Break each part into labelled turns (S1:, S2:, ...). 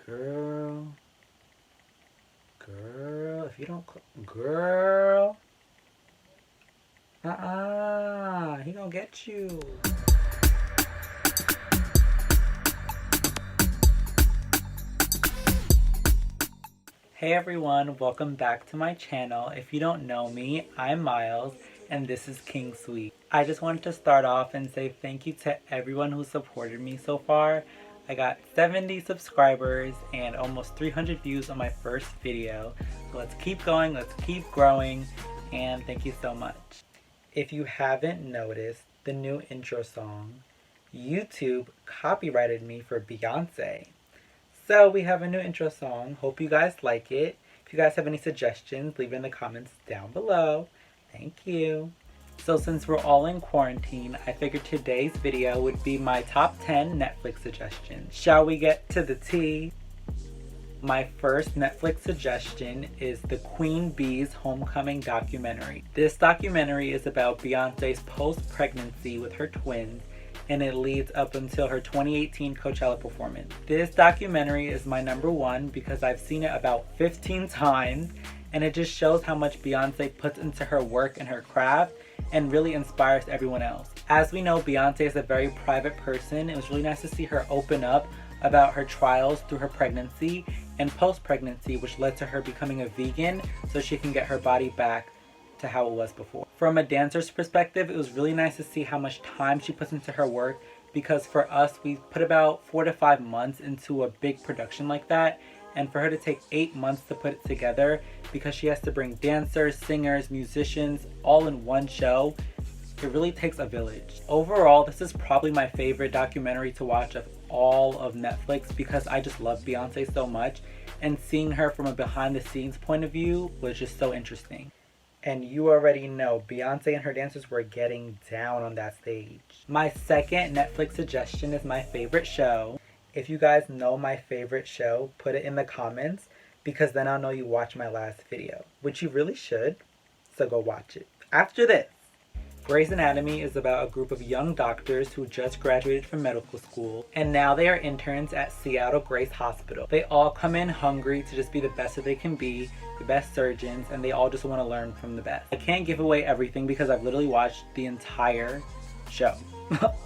S1: Girl. Girl, if you don't... Girl. He gonna get you. Hey everyone, welcome back to my channel. If you don't know me, I'm Myles, and this is King Sweet. I just wanted to start off and say thank you to everyone who supported me so far. I got 70 subscribers and almost 300 views on my first video. So let's keep going, let's keep growing, and thank you so much. If you haven't noticed the new intro song, YouTube copyrighted me for Beyonce. So we have a new intro song. Hope you guys like it. If you guys have any suggestions, leave it in the comments down below. Thank you. So since we're all in quarantine, I figured today's video would be my top 10 Netflix suggestions. Shall we get to the tea? My first Netflix suggestion is the Queen Bee's Homecoming documentary. This documentary is about Beyonce's post-pregnancy with her twins, and it leads up until her 2018 Coachella performance. This documentary is my number one because I've seen it about 15 times, and it just shows how much Beyonce puts into her work and her craft and really inspires everyone else. As we know, Beyonce is a very private person. It was really nice to see her open up about her trials through her pregnancy and post-pregnancy, which led to her becoming a vegan so she can get her body back to how it was before. From a dancer's perspective, it was really nice to see how much time she puts into her work, because for us, we put about 4 to 5 months into a big production like that, and for her to take 8 months to put it together because she has to bring dancers, singers, musicians all in one show, it really takes a village. Overall, this is probably my favorite documentary to watch of all of Netflix because I just love Beyonce so much, and seeing her from a behind the scenes point of view was just so interesting. And you already know, Beyonce and her dancers were getting down on that stage. My second Netflix suggestion is my favorite show. If you guys know my favorite show, put it in the comments, because then I'll know you watched my last video, which you really should, so go watch it. After this, Grey's Anatomy is about a group of young doctors who just graduated from medical school, and now they are interns at Seattle Grace Hospital. They all come in hungry to just be the best that they can be, the best surgeons, and they all just want to learn from the best. I can't give away everything because I've literally watched the entire show,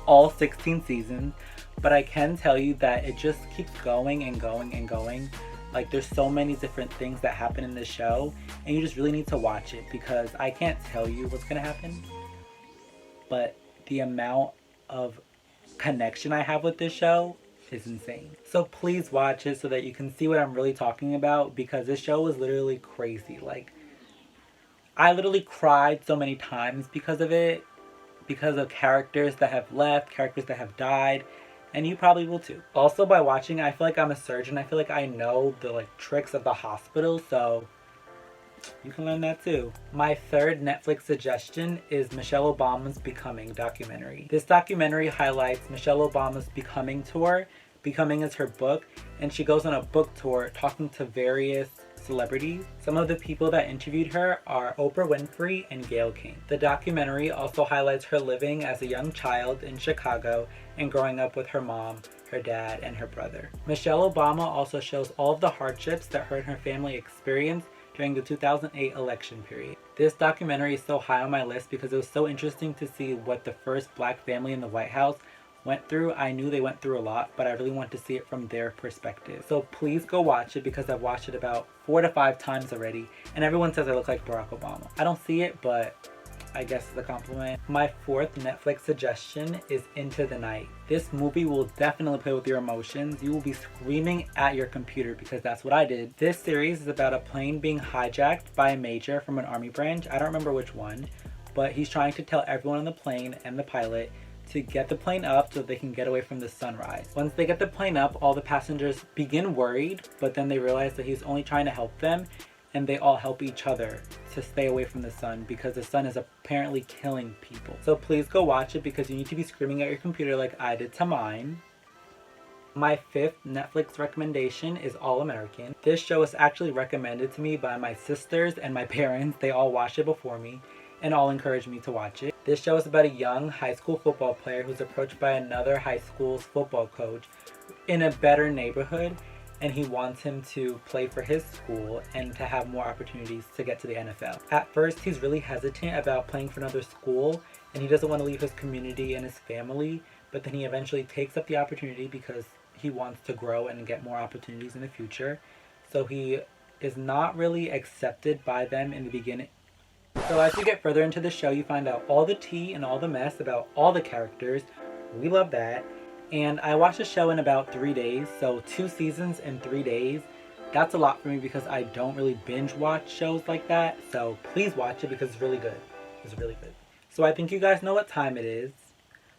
S1: all 16 seasons, but I can tell you that it just keeps going and going and going. Like, there's so many different things that happen in this show, and you just really need to watch it because I can't tell you what's gonna happen, but the amount of connection I have with this show is insane. So please watch it so that you can see what I'm really talking about, because this show is literally crazy. Like, I literally cried so many times because of it, because of characters that have left, characters that have died, and you probably will too. Also, by watching, I feel like I'm a surgeon. I feel like I know the tricks of the hospital, so you can learn that too. My third Netflix suggestion is Michelle Obama's Becoming documentary. This documentary highlights Michelle Obama's Becoming tour. Becoming is her book, and she goes on a book tour talking to various celebrities. Some of the people that interviewed her are Oprah Winfrey and Gayle King. The documentary also highlights her living as a young child in Chicago and growing up with her mom, her dad, and her brother. Michelle Obama also shows all of the hardships that her and her family experienced during the 2008 election period. This documentary is so high on my list because it was so interesting to see what the first Black family in the White House went through. I knew they went through a lot, but I really want to see it from their perspective. So please go watch it because I've watched it about 4 to 5 times already, and everyone says I look like Barack Obama. I don't see it, but I guess it's a compliment. My fourth Netflix suggestion is Into the Night. This movie will definitely play with your emotions. You will be screaming at your computer because that's what I did. This series is about a plane being hijacked by a major from an army branch. I don't remember which one, but he's trying to tell everyone on the plane and the pilot to get the plane up so they can get away from the sunrise. Once they get the plane up, all the passengers begin worried, but then they realize that he's only trying to help them, and they all help each other to stay away from the sun because the sun is apparently killing people. So please go watch it because you need to be screaming at your computer like I did to mine. My fifth Netflix recommendation is All American. This show is actually recommended to me by my sisters and my parents. They all watched it before me and all encouraged me to watch it. This show is about a young high school football player who's approached by another high school's football coach in a better neighborhood, and he wants him to play for his school and to have more opportunities to get to the NFL. At first, he's really hesitant about playing for another school, and he doesn't want to leave his community and his family, but then he eventually takes up the opportunity because he wants to grow and get more opportunities in the future. So he is not really accepted by them in the beginning. So as you get further into the show, you find out all the tea and all the mess about all the characters. We love that. And I watched the show in about 3 days, so 2 seasons in 3 days. That's a lot for me because I don't really binge watch shows like that. So please watch it because it's really good. It's really good. So I think you guys know what time it is.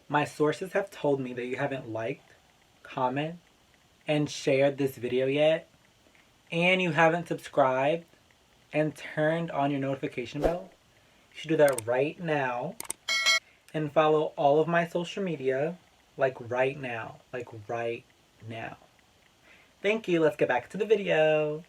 S1: My sources have told me that you haven't liked, comment, and shared this video yet, and you haven't subscribed and turned on your notification bell. You should do that right now and follow all of my social media like right now. Thank you. Let's get back to the video.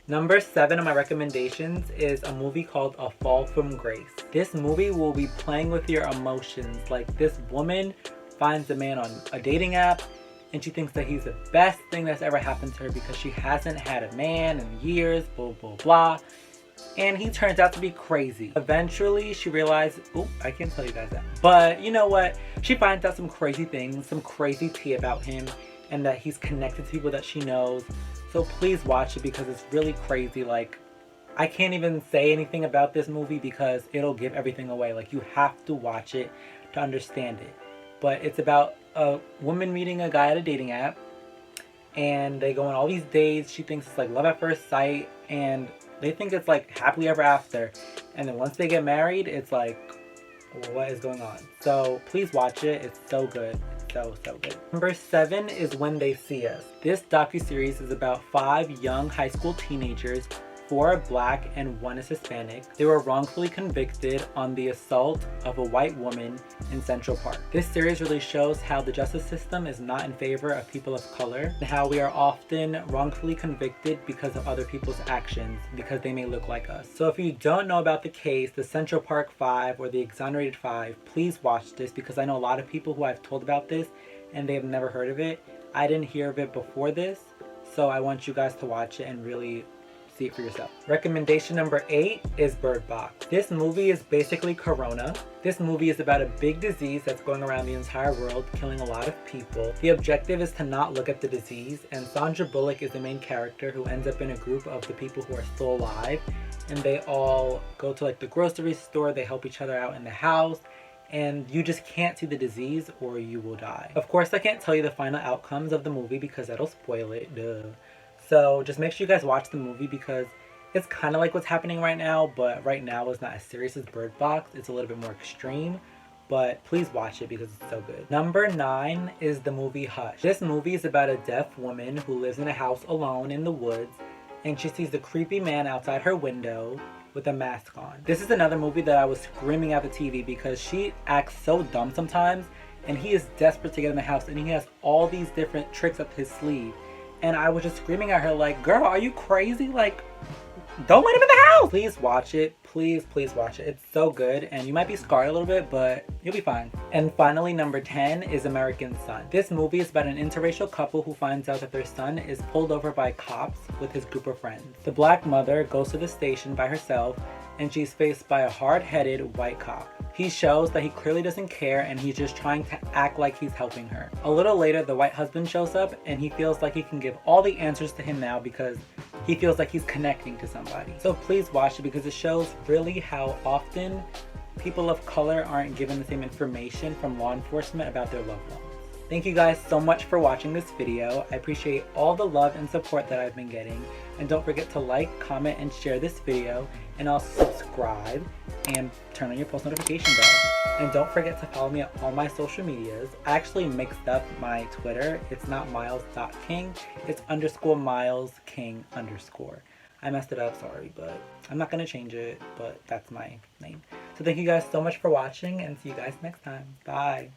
S1: Number 7 of my recommendations is a movie called A Fall from Grace. This movie will be playing with your emotions. Like, this woman finds a man on a dating app and she thinks that he's the best thing that's ever happened to her because she hasn't had a man in years, blah, blah, blah. And he turns out to be crazy. Eventually, she realizes, oh, I can't tell you guys that. But you know what? She finds out some crazy things, some crazy tea about him, and that he's connected to people that she knows. So please watch it because it's really crazy. Like, I can't even say anything about this movie because it'll give everything away. Like, you have to watch it to understand it. But it's about a woman meeting a guy at a dating app, and they go on all these dates. She thinks it's like love at first sight, and they think it's like happily ever after. And then once they get married, it's like, what is going on? So please watch it. It's so good. So good. Number 7 is When They See Us. This docuseries is about 5 young high school teenagers. 4 are black and 1 is Hispanic. They were wrongfully convicted on the assault of a white woman in Central Park. This series really shows how the justice system is not in favor of people of color and how we are often wrongfully convicted because of other people's actions because they may look like us. So if you don't know about the case, the Central Park 5 or the Exonerated 5, please watch this because I know a lot of people who I've told about this and they have never heard of it. I didn't hear of it before this, so I want you guys to watch it and really see it for yourself. Recommendation number 8 is Bird Box. This movie is basically Corona. This movie is about a big disease that's going around the entire world, killing a lot of people. The objective is to not look at the disease, and Sandra Bullock is the main character who ends up in a group of the people who are still alive, and they all go to like the grocery store, they help each other out in the house, and you just can't see the disease or you will die. Of course, I can't tell you the final outcomes of the movie because that'll spoil it, duh. So just make sure you guys watch the movie because it's kind of like what's happening right now, but right now it's not as serious as Bird Box. It's a little bit more extreme, but please watch it because it's so good. Number 9 is the movie Hush. This movie is about a deaf woman who lives in a house alone in the woods, and she sees the creepy man outside her window with a mask on. This is another movie that I was screaming at the TV because she acts so dumb sometimes, and he is desperate to get in the house, and he has all these different tricks up his sleeve. And I was just screaming at her like, girl, are you crazy? Like, don't let him in the house! Please watch it. Please watch it. It's so good. And you might be scarred a little bit, but you'll be fine. And finally, number 10 is American Son. This movie is about an interracial couple who finds out that their son is pulled over by cops with his group of friends. The black mother goes to the station by herself, and she's faced by a hard-headed white cop. He shows that he clearly doesn't care and he's just trying to act like he's helping her. A little later, the white husband shows up and he feels like he can give all the answers to him now because he feels like he's connecting to somebody. So please watch it because it shows really how often people of color aren't given the same information from law enforcement about their loved ones. Thank you guys so much for watching this video. I appreciate all the love and support that I've been getting. And don't forget to like, comment, and share this video. And also subscribe and turn on your post notification bell. And don't forget to follow me on all my social medias. I actually mixed up my Twitter. It's not Myles.King. It's _MylesKing_. I messed it up, sorry, but I'm not going to change it. But that's my name. So thank you guys so much for watching and see you guys next time. Bye.